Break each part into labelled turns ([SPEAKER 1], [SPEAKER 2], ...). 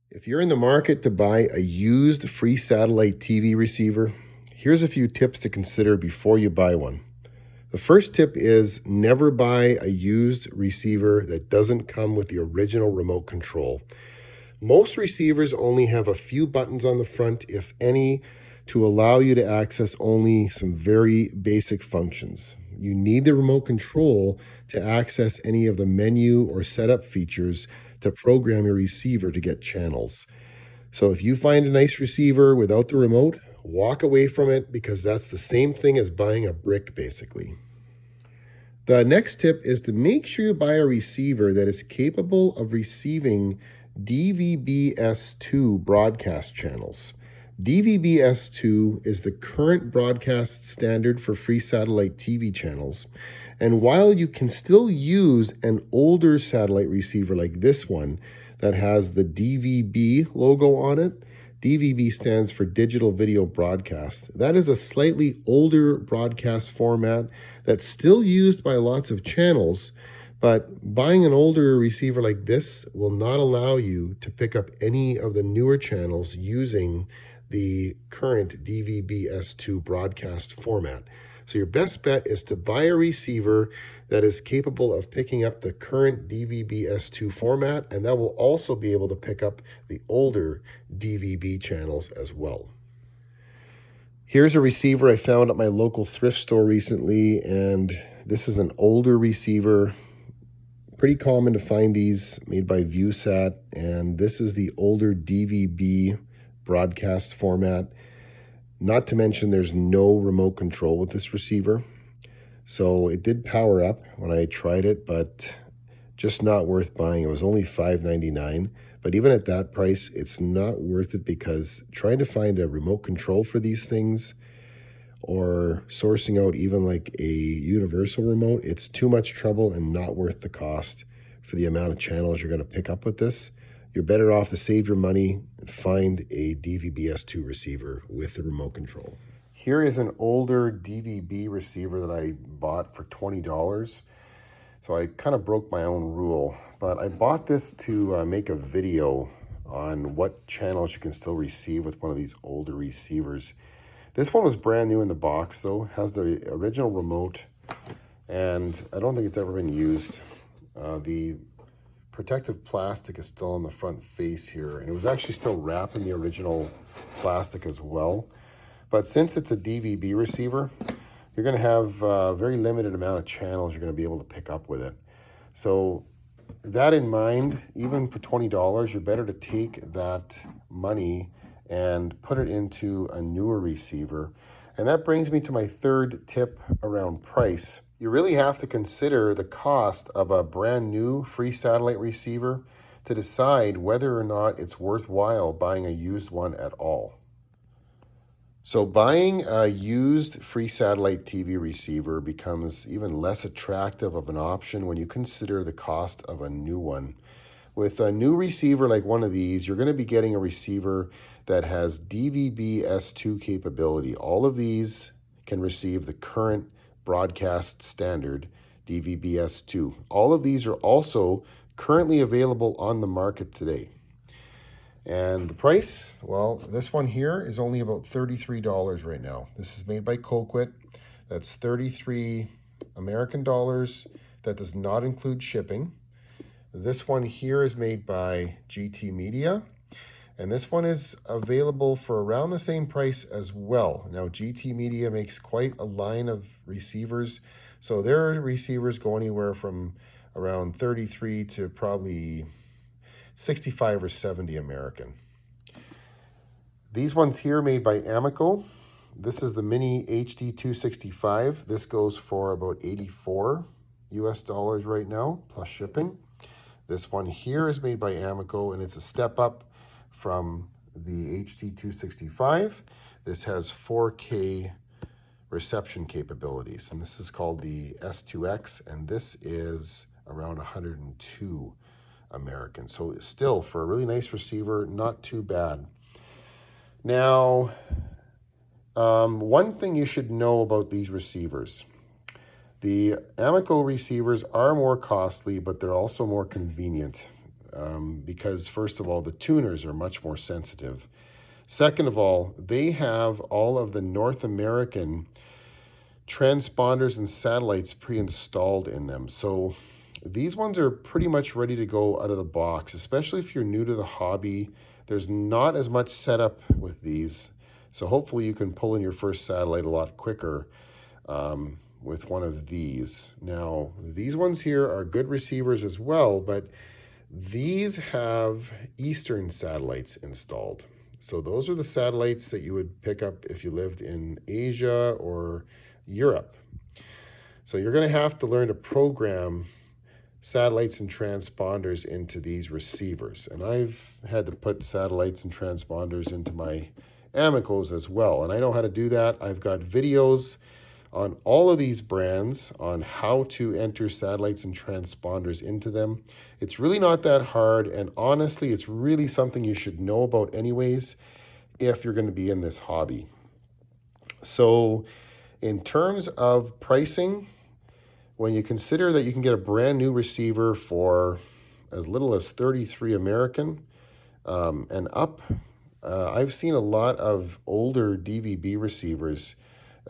[SPEAKER 1] If you're in the market to buy a used free satellite TV receiver, here's a few tips to consider before you buy one. The first tip is never buy a used receiver that doesn't come with the original remote control. Most receivers only have a few buttons on the front, if any, to allow you to access only some very basic functions. You need the remote control to access any of the menu or setup features to program your receiver to get channels. So if you find a nice receiver without the remote, walk away from it because that's the same thing as buying a brick basically. The next tip is to make sure you buy a receiver that is capable of receiving DVB-S2 broadcast channels. DVB-S2 is the current broadcast standard for free satellite TV channels. And while you can still use an older satellite receiver like this one that has the DVB logo on it, DVB stands for Digital Video Broadcast. That is a slightly older broadcast format that's still used by lots of channels, but buying an older receiver like this will not allow you to pick up any of the newer channels using the current DVB-S2 broadcast format. So your best bet is to buy a receiver that is capable of picking up the current DVB-S2 format, and that will also be able to pick up the older DVB channels as well. Here's a receiver I found at my local thrift store recently, and this is an older receiver. Pretty common to find these, made by ViewSat, and this is the older DVB broadcast format. Not to mention there's no remote control with this receiver. So it did power up when I tried it, but just not worth buying. It was only $5.99. But even at that price, it's not worth it because trying to find a remote control for these things or sourcing out even like a universal remote, it's too much trouble and not worth the cost for the amount of channels you're going to pick up with this. You're better off to save your money and find a DVB-S2 receiver with the remote control. Here is an older DVB receiver that I bought for $20. So I kind of broke my own rule, but I bought this to make a video on what channels you can still receive with one of these older receivers. This one was brand new in the box though, has the original remote, and I don't think it's ever been used. The protective plastic is still on the front face here, and it was actually still wrapped in the original plastic as well. But since it's a DVB receiver, you're going to have a very limited amount of channels you're going to be able to pick up with it. So that in mind, even for $20, you're better to take that money and put it into a newer receiver. And that brings me to my third tip around price. You really have to consider the cost of a brand new free satellite receiver to decide whether or not it's worthwhile buying a used one at all. So buying a used free satellite TV receiver becomes even less attractive of an option when you consider the cost of a new one. With a new receiver like one of these, you're going to be getting a receiver that has DVB-S2 capability. All of these can receive the current broadcast standard DVB-S2. All of these are also currently available on the market today. And the price, well, this one here is only about $33 right now. This is made by Coquit. That's 33 American dollars. That does not include shipping. This one here is made by GT Media. And this one is available for around the same price as well. Now, GT Media makes quite a line of receivers. So their receivers go anywhere from around 33 to probably 65 or 70 American. These ones here made by Amico. This is the Mini HD 265. This goes for about 84 US dollars right now, plus shipping. This one here is made by Amico, and it's a step up from the HD 265. This has 4K reception capabilities, and this is called the S2X, and this is around 102 American. So still, for a really nice receiver, not too bad. Now, one thing you should know about these receivers. The Amico receivers are more costly, but they're also more convenient. because first of all, the tuners are much more sensitive. Second of all, they have all of the North American transponders and satellites pre-installed in them. So these ones are pretty much ready to go out of the box, especially if you're new to the hobby. There's not as much setup with these. So hopefully you can pull in your first satellite a lot quicker with one of these. Now, these ones here are good receivers as well, but these have Eastern satellites installed. So those are the satellites that you would pick up if you lived in Asia or Europe. So you're going to have to learn to program satellites and transponders into these receivers. And I've had to put satellites and transponders into my Amicos as well. And I know how to do that. I've got videos on all of these brands on how to enter satellites and transponders into them. It's really not that hard. And honestly, it's really something you should know about anyways if you're going to be in this hobby. So in terms of pricing, when you consider that you can get a brand new receiver for as little as 33 American and up, I've seen a lot of older DVB receivers,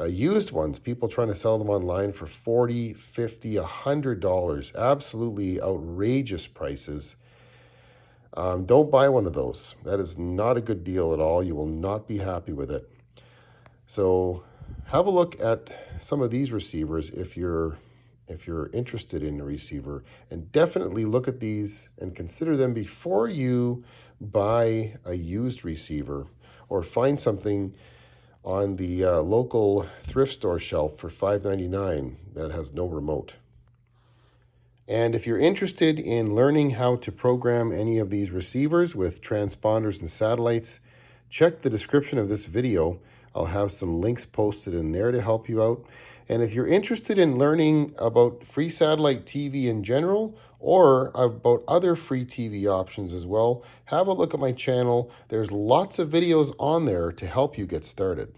[SPEAKER 1] used ones, people trying to sell them online for $40, $50, $100, absolutely outrageous prices. Don't buy one of those. That is not a good deal at all. You will not be happy with it. So have a look at some of these receivers if you're interested in a receiver, and definitely look at these and consider them before you buy a used receiver or find something on the local thrift store shelf for $5.99 that has no remote. And if you're interested in learning how to program any of these receivers with transponders and satellites, check the description of this video. I'll have some links posted in there to help you out. And if you're interested in learning about free satellite TV in general, or about other free TV options as well, have a look at my channel. There's lots of videos on there to help you get started.